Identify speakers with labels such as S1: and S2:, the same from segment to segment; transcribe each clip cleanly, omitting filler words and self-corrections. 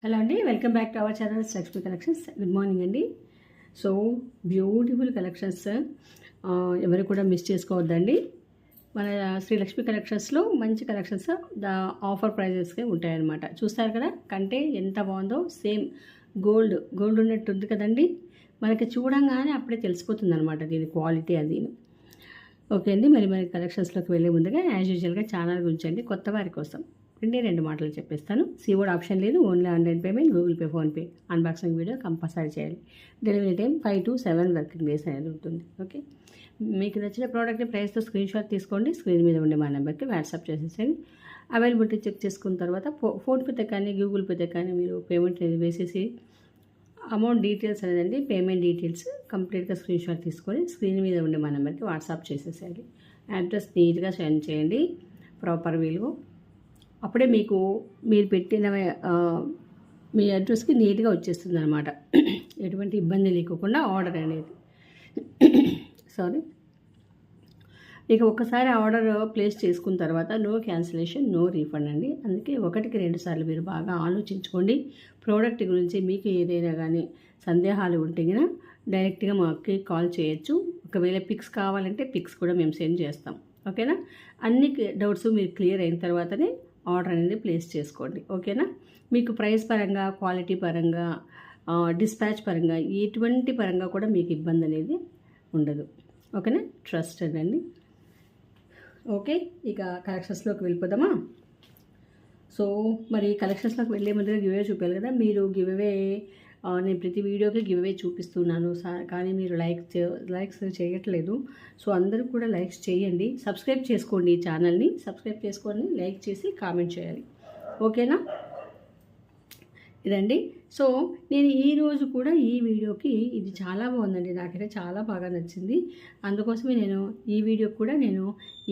S1: Hello అండి, welcome back to our channel Lakshmi collections. Good morning అండి. So beautiful collections ఎవరు కూడా మిస్ చేసుకోవద్దండి. మన శ్రీ లక్ష్మీ కలెక్షన్స్లో మంచి కలెక్షన్స్ ఆఫర్ ప్రైజెస్కే ఉంటాయన్నమాట. చూస్తారు కదా, కంటే ఎంత బాగుందో. సేమ్ గోల్డ్ ఉన్నట్టు ఉంది కదండి. మనకి చూడంగానే అప్పుడే తెలిసిపోతుంది అనమాట దీని క్వాలిటీ అది. ఓకే అండి, మరి కలెక్షన్స్లోకి వెళ్ళే ముందుగా యాజ్ యూజువల్గా ఛానల్ గురించి అండి, కొత్త వారి కోసం రెండు మాటలు చెప్పేస్తాను. సీఓడ్ ఆప్షన్ లేదు, only online payment, Google Pay, PhonePe. Unboxing video compulsory చేయాలి. Delivery time 5 to 7 working days అనేది ఉంటుంది. ఓకే, మీకు నచ్చిన ప్రోడక్ట్ని ప్రైస్తో స్క్రీన్ షాట్ తీసుకోండి. స్క్రీన్ మీద ఉండే మా నెంబర్కి వాట్సాప్ చేసేసండి. అవైలబిలిటీ చెక్ చేసుకున్న తర్వాత ఫోన్పేతో కానీ గూగుల్ పేతో కానీ మీరు పేమెంట్ అనేది వేసేసి అమౌంట్ డీటెయిల్స్ అనేదండి, పేమెంట్ డీటెయిల్స్ కంప్లీట్గా స్క్రీన్ షాట్ తీసుకొని స్క్రీన్ మీద ఉండే మా నెంబర్కి వాట్సాప్ చేసేసేయాలి. అడ్రస్ నీట్గా సెండ్ చేయండి, ప్రాపర్ వీలు. అప్పుడే మీరు పెట్టిన మీ అడ్రస్కి నీట్గా వచ్చేస్తుంది అనమాట. ఎటువంటి ఇబ్బంది లేకుండా ఆర్డర్ అనేది. సారీ, ఇక ఒక్కసారి ఆర్డర్ ప్లేస్ చేసుకున్న తర్వాత నో క్యాన్సిలేషన్, నో రీఫండ్ అండి. అందుకే 1కి 2 సార్లు మీరు బాగా ఆలోచించుకోండి. ప్రోడక్ట్ గురించి మీకు ఏదైనా కానీ సందేహాలు ఉంటే కనుక డైరెక్ట్గా మాకు కాల్ చేయొచ్చు. ఒకవేళ పిక్స్ కావాలంటే పిక్స్ కూడా మేము సెండ్ చేస్తాం. ఓకేనా, అన్ని డౌట్స్ మీరు క్లియర్ అయిన తర్వాతనే ఆర్డర్ అనేది ప్లేస్ చేసుకోండి. ఓకేనా, మీకు ప్రైస్ పరంగా, క్వాలిటీ పరంగా, డిస్పాచ్ పరంగా, ఎటువంటి పరంగా కూడా మీకు ఇబ్బంది అనేది ఉండదు. ఓకేనా, ట్రస్ట్ అండి. ఓకే, ఇక కలెక్షన్స్లోకి వెళ్ళిపోదామా. సో మరి కలెక్షన్స్లోకి వెళ్ళే ముందుగా గివ్వే చూపాలి కదా. మీరు గివ్వే నేను ప్రతి వీడియోకి గివ్వే చూపిస్తున్నాను, కానీ మీరు లైక్స్ చేయట్లేదు. సో అందరూ కూడా లైక్స్ చేయండి, సబ్స్క్రైబ్ చేసుకోండి. ఈ ఛానల్ని సబ్స్క్రైబ్ చేసుకొని లైక్ చేసి కామెంట్ చేయాలి. ఓకేనా, ఇదండి. సో నేను ఈరోజు కూడా ఈ వీడియోకి ఇది చాలా బాగుందండి, నాకైతే చాలా బాగా నచ్చింది. అందుకోసమే నేను ఈ వీడియోకి కూడా నేను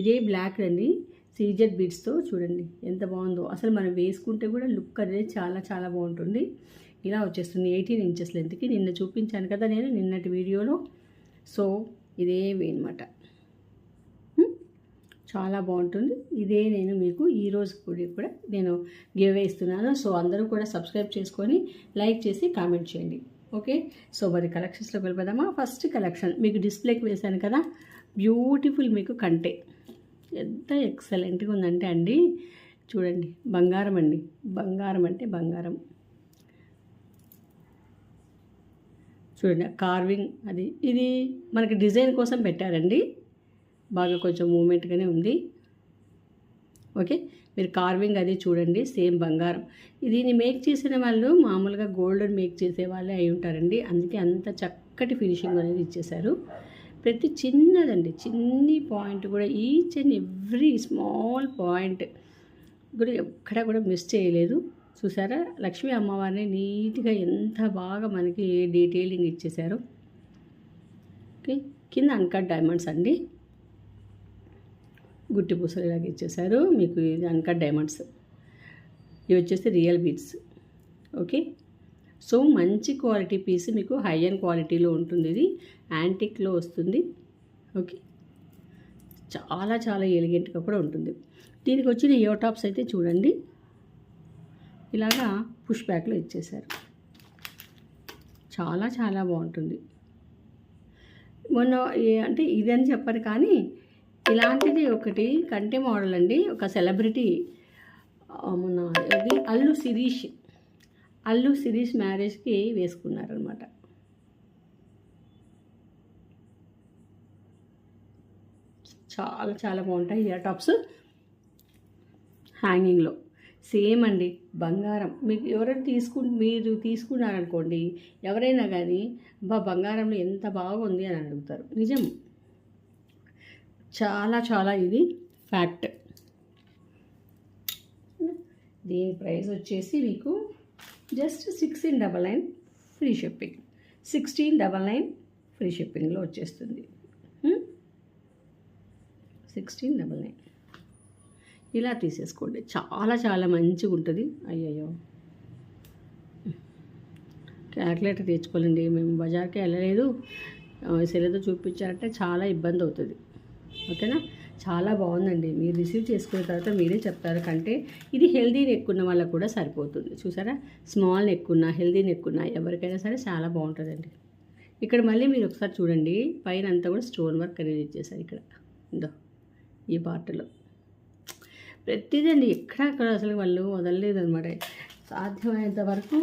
S1: ఇదే బ్లాక్ అండి, సీజెడ్ బీడ్స్తో చూడండి ఎంత బాగుందో. అసలు మనం వేసుకుంటే కూడా లుక్ అనేది చాలా చాలా బాగుంటుంది. ఇలా వచ్చేస్తుంది 18 ఇంచెస్ లెంత్కి. నిన్న చూపించాను కదా నేను నిన్నటి వీడియోలో. సో ఇదే అనమాట, చాలా బాగుంటుంది. ఇదే నేను మీకు ఈరోజు కూడా నేను గివ్ అవే ఇస్తున్నాను. సో అందరూ కూడా సబ్స్క్రైబ్ చేసుకొని లైక్ చేసి కామెంట్ చేయండి. ఓకే, సో మరి కలెక్షన్స్లోకి వెళ్ళిపోదామా. ఫస్ట్ కలెక్షన్ మీకు డిస్ప్లేకి వేశాను కదా, బ్యూటిఫుల్. మీకు కంటే ఎంత ఎక్సలెంట్గా ఉందంటే అండి, చూడండి. బంగారం అండి, బంగారం అంటే బంగారం. చూడండి కార్వింగ్ అది, ఇది మనకి డిజైన్ కోసం పెట్టారండి. బాగా కొంచెం మూమెంట్గానే ఉంది. ఓకే, మీరు కార్వింగ్ అది చూడండి, సేమ్ బంగారం. దీన్ని మేక్ చేసిన వాళ్ళు మామూలుగా గోల్డ్ మేక్ చేసే వాళ్ళే అయి ఉంటారండి. అందుకే అంత చక్కటి ఫినిషింగ్ అనేది ఇచ్చేశారు. ప్రతి చిన్నదండి, చిన్ని పాయింట్ కూడా, each and every small point కూడా ఎక్కడ కూడా మిస్ చేయలేదు. చూసారా, లక్ష్మీ అమ్మవారిని నీట్గా ఎంత బాగా మనకి డీటెయిలింగ్ ఇచ్చేశారు. ఓకే, కింద అన్కట్ డైమండ్స్ అండి, గుట్టి పూసలు ఇలాగ ఇచ్చేశారు మీకు. ఇది అన్కట్ డైమండ్స్, ఇవి వచ్చేసి రియల్ బీడ్స్. ఓకే, సో మంచి క్వాలిటీ పీస్, మీకు హై అండ్ క్వాలిటీలో ఉంటుంది. ఇది యాంటిక్లో వస్తుంది. ఓకే, చాలా చాలా ఎలిగెంట్గా కూడా ఉంటుంది. దీనికి వచ్చిన ఇయర్ టాప్స్ అయితే చూడండి, ఇలాగా పుష్ బ్యాక్లో ఇచ్చేశారు. చాలా చాలా బాగుంటుంది. మొన్న అంటే ఇది అని చెప్పరు కానీ ఇలాంటిది ఒకటి కంటే మోడల్ అండి, ఒక సెలబ్రిటీ మొన్న ఇది అల్లు శిరీష్ మ్యారేజ్కి వేసుకున్నారనమాట. చాలా చాలా బాగుంటాయి ఇయర్ టాప్స్ హ్యాంగింగ్లో. సేమ్ అండి, బంగారం. మీకు మీరు తీసుకున్నారనుకోండి, ఎవరైనా కానీ బంగారంలో ఎంత బాగుంది అని అడుగుతారు. నిజం, చాలా చాలా ఇది ఫ్యాక్ట్. దీని ప్రైస్ వచ్చేసి మీకు జస్ట్ 1699 ఫ్రీ షిప్పింగ్. 1699 ఫ్రీ షిప్పింగ్లో వచ్చేస్తుంది. 1699 ఇలా తీసేసుకోండి, చాలా చాలా మంచిగా ఉంటుంది. అయ్యయ్యో, క్యాల్కులేటర్ తెచ్చుకోవాలండి. మేము బజార్కి వెళ్ళలేదు, సెలతో చూపించారంటే చాలా ఇబ్బంది అవుతుంది. ఓకేనా, చాలా బాగుందండి. మీరు రిసీవ్ చేసుకున్న తర్వాత మీరే చెప్తారు కంటే ఇది హెల్దీ నెక్ ఉన్న వాళ్ళకు కూడా సరిపోతుంది. చూసారా, స్మాల్ నెక్ ఉన్న హెల్దీ నెక్ ఉన్న ఎవరికైనా సరే చాలా బాగుంటుందండి. ఇక్కడ మళ్ళీ మీరు ఒకసారి చూడండి, పైన అంతా కూడా స్టోన్ వర్క్ అనేది ఇచ్చేసారు. ఇక్కడ ఇందో ఈ పార్ట్లో ప్రతిదండి, ఎక్కడ అక్కడ అసలు వాళ్ళు వదలలేదు అనమాట. సాధ్యమైనంత వరకు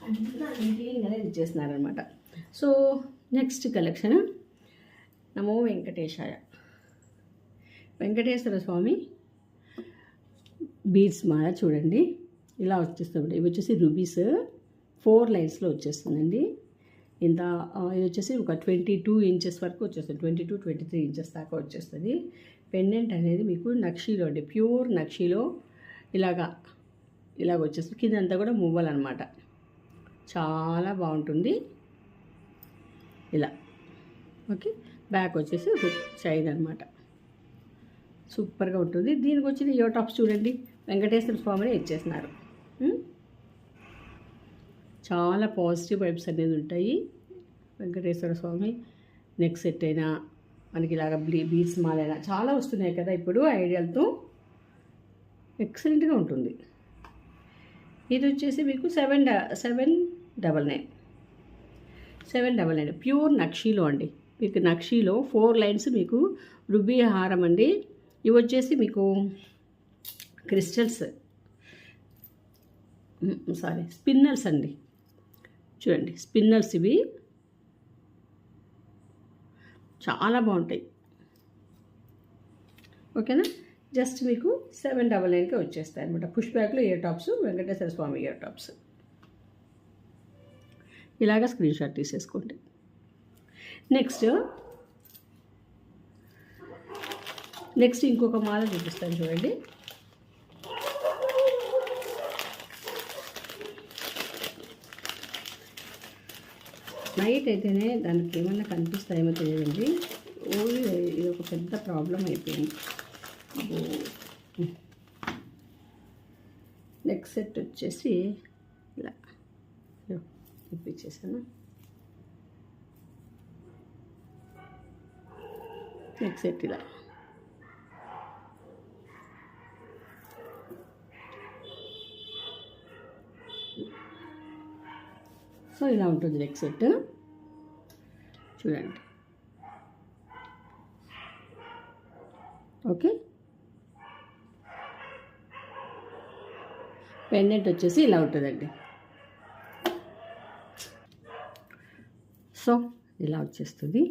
S1: అంతా నీట్గా అనేది ఇచ్చేస్తున్నారనమాట. సో నెక్స్ట్ కలెక్షన్ నమో వెంకటేశాయ. వెంకటేశ్వర స్వామి బీడ్స్ మాల చూడండి, ఇలా వచ్చేస్తుంది. ఇవి వచ్చేసి రూబీస్ 4 లైన్స్లో వచ్చేస్తుందండి. ఇంత ఇది వచ్చేసి ఒక 22 ఇంచెస్ వరకు వచ్చేస్తుంది. 22-23 ఇంచెస్ దాకా వచ్చేస్తుంది. పెండెంట్ అనేది మీకు నక్షీలో అండి, ప్యూర్ నక్షీలో ఇలాగ వచ్చేస్తుంది. కింద అంతా కూడా మువ్వలన్నమాట. చాలా బాగుంటుంది ఇలా. ఓకే, బ్యాక్ వచ్చేసి హుక్ చైన్ అనమాట. సూపర్గా ఉంటుంది. దీనికి వచ్చిన ఇయర్ టాప్స్ చూడండి, వెంకటేశ్వర స్వామిని ఇచ్చేస్తున్నారు. చాలా పాజిటివ్ వైబ్స్ అనేది ఉంటాయి. వెంకటేశ్వర స్వామి నెక్ సెట్ అయినా మనకి ఇలాగ బీడ్స్ మాలైనా చాలా వస్తున్నాయి కదా ఇప్పుడు ఐడియాలతో. ఎక్సలెంట్గా ఉంటుంది. ఇది వచ్చేసి మీకు 799 ప్యూర్ నక్షీలో అండి. మీకు నక్షీలో 4 లైన్స్ మీకు రుబీ హారం అండి. ఇవి వచ్చేసి మీకు స్పిన్నర్స్ అండి. చూడండి, స్పిన్నర్స్ ఇవి చాలా బాగుంటాయి. ఓకేనా, జస్ట్ మీకు 799కి వచ్చేస్తాయి అనమాట. పుష్ బ్యాక్లో ఇయర్ టాప్స్, వెంకటేశ్వర స్వామి ఇయర్ టాప్స్. ఇలాగా స్క్రీన్ షాట్ తీసేసుకోండి. నెక్స్ట్ ఇంకొక మాల చూపిస్తాను చూడండి. నైట్ అయితేనే దానికి ఏమన్నా కనిపిస్తాయేమో తెలియదండి. ఇది ఒక పెద్ద ప్రాబ్లం అయిపోయింది. నెక్స్ట్ సెట్ వచ్చేసి ఇలా ఇప్పించేసాను. నెక్స్ట్ సెట్ ఇలా. సో ఇలా ఉంటుంది నెక్ సెట్. చూడండి, ఓకే. పెండెంట్ వచ్చేసి ఇలా ఉంటుందండి. సో ఇలా వచ్చేస్తుంది.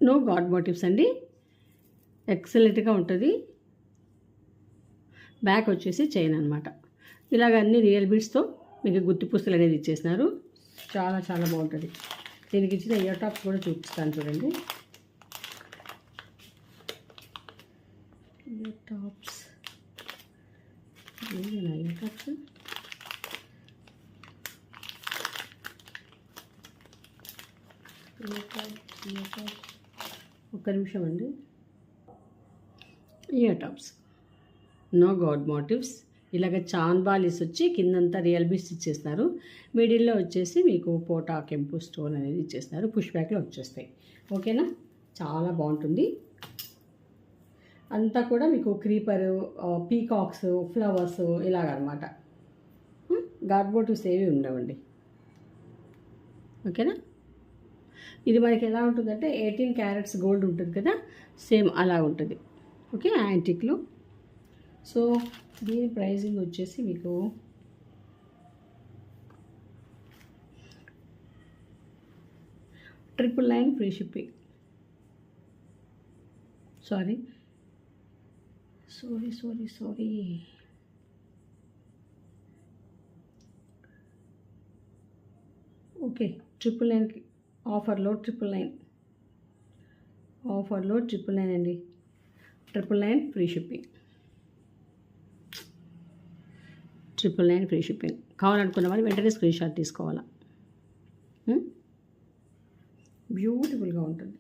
S1: నో గాడ్ మోటివ్స్ అండి, ఎక్సలెంట్గా ఉంటుంది. బ్యాక్ వచ్చేసి చైన్ అనమాట. ఇలాగ అన్ని రియల్ బీడ్స్తో మీకు గుత్తి పుస్తలు అనేది ఇచ్చేసినారు. చాలా చాలా బాగుంటుంది. దీనికి ఇచ్చిన ఇయర్ టాప్స్ కూడా చూపిస్తాను చూడండి. ఇయర్ టాప్స్ ఒక్క నిమిషం అండి. Ear tops no god motives. ఇలాగ చాన్బాలీస్ వచ్చి కిందంతా రియల్ బీడ్స్ ఇచ్చేస్తున్నారు. మిడిల్లో వచ్చేసి మీకు పోటా కెంపు స్టోన్ అనేది ఇచ్చేస్తున్నారు. పుష్ బ్యాక్లో వచ్చేస్తాయి. ఓకేనా, చాలా బాగుంటుంది. అంతా కూడా మీకు క్రీపరు, పీకాక్స్, ఫ్లవర్స్ ఇలాగనమాట. గాడ్ మోటివ్స్ ఏవి ఉండవండి. ఓకేనా, ఇది మనకి ఎలా ఉంటుందంటే 18 క్యారెట్స్ గోల్డ్ ఉంటుంది కదా, సేమ్ అలా ఉంటుంది. ఓకే, యాంటిక్లో. సో దీని ప్రైజింగ్ వచ్చేసి మీకు $999 ఫ్రీ షిప్పింగ్. సారీ ఓకే, 999 ఆఫర్లో 999 అండి. 999 ఫ్రీ షిప్పింగ్. 999 free shipping. కావాలనుకున్న వాళ్ళు వెంటనే స్క్రీన్ షాట్ తీసుకోవాలా. బ్యూటిఫుల్గా ఉంటుంది.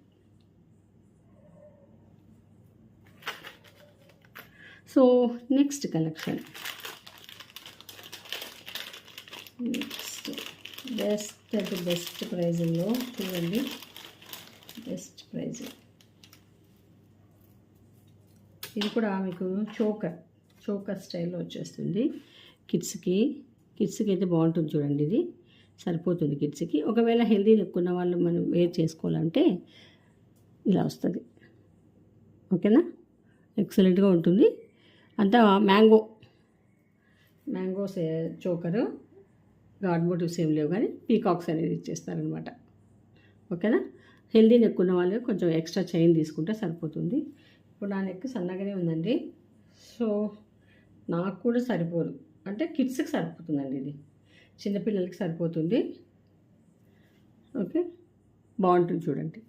S1: So next collection, next best ప్రైజింగ్లో చూడండి. బెస్ట్ ప్రైజింగ్ ఇది కూడా మీకు చోకర్ స్టైల్లో వచ్చేస్తుంది. కిడ్స్కి అయితే బాగుంటుంది చూడండి. ఇది సరిపోతుంది కిడ్స్కి. ఒకవేళ హెల్దీ ఎక్కువ వాళ్ళు మనం వేర్ చేసుకోవాలంటే ఇలా వస్తుంది. ఓకేనా, ఎక్సలెంట్గా ఉంటుంది. అంతా మ్యాంగో చోకరు, గాడ్ మోటివ్స్ ఏం లేవు కానీ పీకాక్స్ అనేది ఇచ్చేస్తారనమాట. ఓకేనా, హెల్దీ నెక్ ఉన్న వాళ్ళు కొంచెం ఎక్స్ట్రా చైన్ తీసుకుంటే సరిపోతుంది. ఇప్పుడు నా నెక్ సన్నగానే ఉందండి, సో నాకు కూడా సరిపోదు, అంటే కిడ్స్కి సరిపోతుందండి. ఇది చిన్నపిల్లలకి సరిపోతుంది. ఓకే, బాగుంటుంది చూడండి.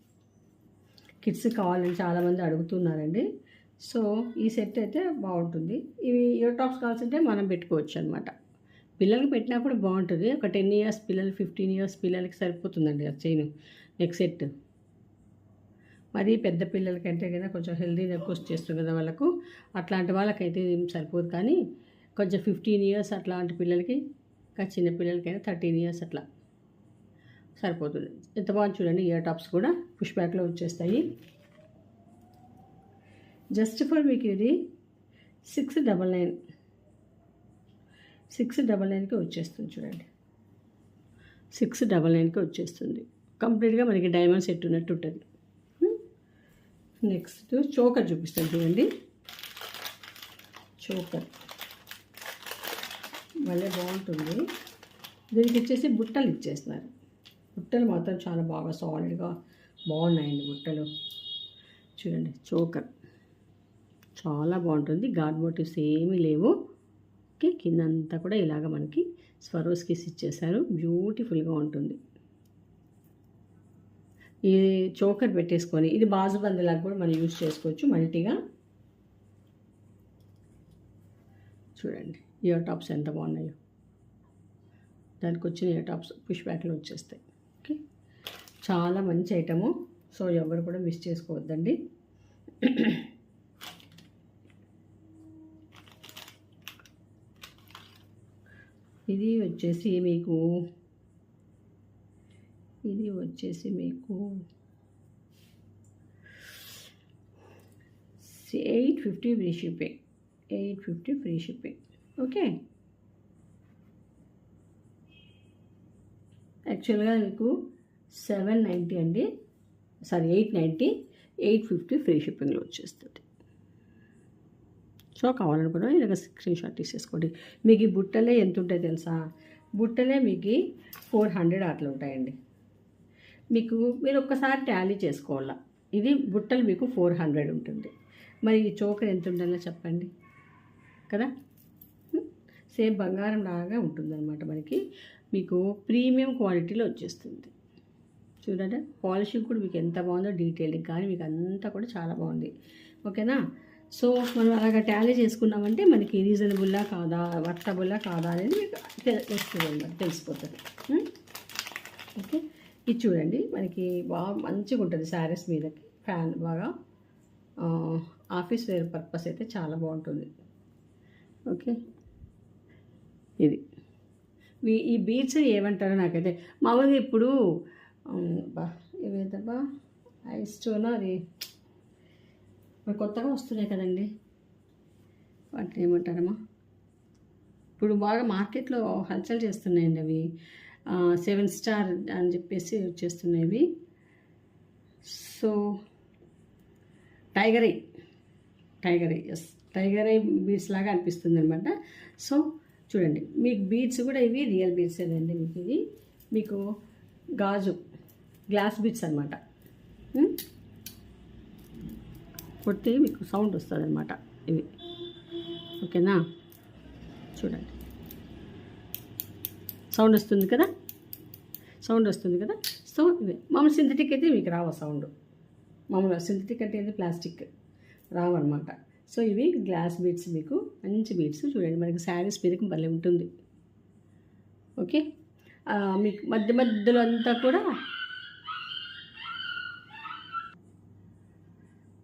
S1: కిడ్స్ కావాలని చాలామంది అడుగుతున్నారండి. సో ఈ సెట్ అయితే బాగుంటుంది. ఇవి ఇయర్ టాప్స్ కావాల్సింటే మనం పెట్టుకోవచ్చు అనమాట. పిల్లలకి పెట్టినప్పుడు బాగుంటుంది. ఒక 10 ఇయర్స్ పిల్లలు, 15 ఇయర్స్ పిల్లలకి సరిపోతుందండి ఆ చైన్ నెక్ సెట్. మరి పెద్ద పిల్లలకంటే కదా కొంచెం హెల్దీ నెక్ వచ్చేస్తుంది కదా వాళ్ళకు, అట్లాంటి వాళ్ళకైతే ఏం సరిపోదు. కానీ కొంచెం 15 ఇయర్స్ అట్లాంటి పిల్లలకి, ఇంకా చిన్న పిల్లలకైనా 13 ఇయర్స్ అట్లా సరిపోతుంది. ఎంత బాగుంది చూడండి. ఇయర్ టాప్స్ కూడా పుష్ బ్యాక్లో వచ్చేస్తాయి. జస్ట్ ఫర్ మీకు ఇది 699కి వచ్చేస్తుంది చూడండి. 699కి వచ్చేస్తుంది. కంప్లీట్గా మనకి డైమండ్ సెట్ ఉన్నట్టు ఉంటుంది. నెక్స్ట్ చోకర్ చూపిస్తాను చూడండి. చోకర్ భలే బాగుంటుంది. దీనికి వచ్చేసి బుట్టలు ఇచ్చేస్తున్నారు. బుట్టలు మాత్రం చాలా బాగా సాలిడ్గా బాగున్నాయండి బుట్టలు. చూడండి, చోకర్ చాలా బాగుంటుంది. గాడ్ మోటివ్స్ ఏమీ లేవు. ఓకే, కిందంతా కూడా ఇలాగ మనకి స్వరోస్కిస్ ఇచ్చేసారు. బ్యూటిఫుల్గా ఉంటుంది. ఈ చోకర్ పెట్టేసుకొని ఇది బాజుబందీలాగా కూడా మనం యూజ్ చేసుకోవచ్చు మల్టీగా. చూడండి ఇయర్ టాప్స్ ఎంత బాగున్నాయో. దానికి వచ్చిన ఇయర్ టాప్స్ పుష్ బ్యాక్లో వచ్చేస్తాయి. ఓకే, చాలా మంచి ఐటము. సో ఎవరు కూడా మిస్ చేసుకోవద్దండి. ఇది వచ్చేసి మీకు 850 free shipping. 850 free shipping. Okay, యాక్చువల్గా మీకు 790 అండి, సారీ 890, 850 ఫ్రీ షిప్పింగ్లో వచ్చేస్తుంది. సో కావాలనుకున్నా ఇలాగ స్క్రీన్ షాట్ తీసేసుకోండి. మీకు ఈ బుట్టలే ఎంత ఉంటాయి తెలుసా? బుట్టలే మీకు 400 అట్లా ఉంటాయండి. మీరు ఒక్కసారి టాలీ చేసుకోవాలా. ఇది బుట్టలు మీకు 400 ఉంటుంది. మరి ఈ చోకర్ ఎంత ఉండాలో చెప్పండి కదా. సేమ్ బంగారం లాగా ఉంటుందన్నమాట. మనకి మీకు ప్రీమియం క్వాలిటీలో వచ్చేస్తుంది. చూడండి, పాలిషింగ్ కూడా మీకు ఎంత బాగుందో, డీటెయిలింగ్ కానీ మీకు అంతా కూడా చాలా బాగుంది. ఓకేనా, సో మనం అలాగ టాలీ చేసుకున్నామంటే మనకి రీజనబుల్లా కాదా, వర్తబుల్లా కాదా అనేది మీకు తెలిసిపోతుంది. ఓకే, ఇది చూడండి మనకి బాగా మంచిగా ఉంటుంది శారీస్ మీదకి. ఫ్యాన్ బాగా ఆఫీస్ వేర్ పర్పస్ అయితే చాలా బాగుంటుంది. ఓకే, ఇది ఈ బీడ్స్ ఏమంటారో నాకైతే మామూలుగా ఇప్పుడు ఇవేదబ్బా ఐస్ స్టోన్ అది కొత్తగా వస్తున్నాయి కదండి, వాటిని ఏమంటారమ్మా, ఇప్పుడు బాగా మార్కెట్లో హల్చల్ చేస్తున్నాయండి అవి. 7 స్టార్ అని చెప్పేసి వచ్చేస్తున్నాయి. సో టైగర్ ఐ బీడ్స్ లాగా అనిపిస్తుంది అనమాట. సో చూడండి, మీకు బీడ్స్ కూడా ఇవి రియల్ బీడ్స్ ఏనండి. మీకు ఇది మీకు గ్లాస్ బీడ్స్ అనమాట. కొట్టి మీకు సౌండ్ వస్తుంది అనమాట ఇవి. ఓకేనా, చూడండి సౌండ్ వస్తుంది కదా. సో ఇవి మామూలు సింథటిక్ అయితే మీకు రావు సౌండ్. మామూలుగా సింథటిక్ అంటే ఏంటి, ప్లాస్టిక్ రావన్నమాట. సో ఇవి గ్లాస్ బీడ్స్, మీకు మంచి బీడ్స్. చూడండి మనకి శారీస్ మీదకి భలే ఉంటుంది. ఓకే, మీకు మధ్యలో అంతా కూడా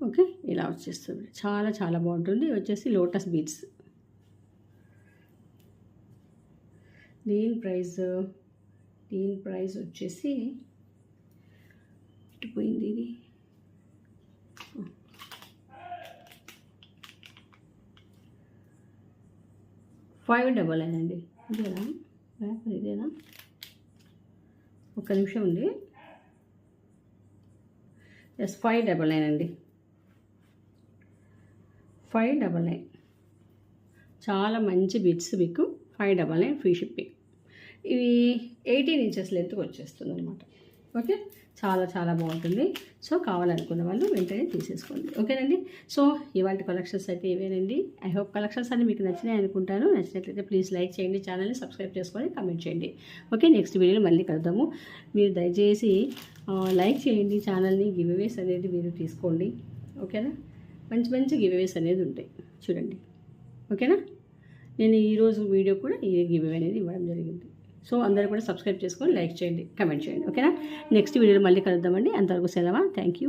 S1: ఓకే ఇలా వచ్చేస్తుంది. చాలా చాలా బాగుంటుంది. ఇది వచ్చేసి లోటస్ బీడ్స్. దీని ప్రైస్ వచ్చేసి పోయింది. ఇది $599 అండి. ఇదేనా ర్యాపర్? ఇదేనా? ఒక్క నిమిషం ఉంది. ఎస్, $599 అండి. $599. చాలా మంచి బిట్స్ మీకు. $599 ఫ్రీ షిప్పింగ్. ఇవి 18 ఇంచెస్ లెంత్కి వచ్చేస్తుంది అనమాట. ఓకే, చాలా చాలా బాగుంటుంది. సో కావాలనుకున్న వాళ్ళు వెంటనే తీసేసుకోండి. ఓకేనండి. సో ఇవాళ కలెక్షన్స్ అయితే ఇవేనండి. ఐ హోప్ కలెక్షన్స్ అన్ని మీకు నచ్చినాయి అనుకుంటాను. నచ్చినట్లయితే ప్లీజ్ లైక్ చేయండి, ఛానల్ని సబ్స్క్రైబ్ చేసుకొని కమెంట్ చేయండి. ఓకే, నెక్స్ట్ వీడియోలో మళ్ళీ కలుద్దాము. మీరు దయచేసి లైక్ చేయండి ఛానల్ని. గివ్అవేస్ అనేది మీరు తీసుకోండి. ఓకేనా? మంచి మంచి గివ్అవేస్ అనేది ఉంటాయి చూడండి. ఓకేనా? నేను ఈరోజు వీడియో కూడా ఈ గివ్అవే అనేది ఇవ్వడం జరిగింది. సో అందరూ కూడా సబ్స్క్రైబ్ చేసుకొని లైక్ చేయండి, కమెంట్ చేయండి. ఓకేనా? నెక్స్ట్ వీడియోలో మళ్ళీ కలుద్దామండి. అంతవరకు సెలవు. Thank you.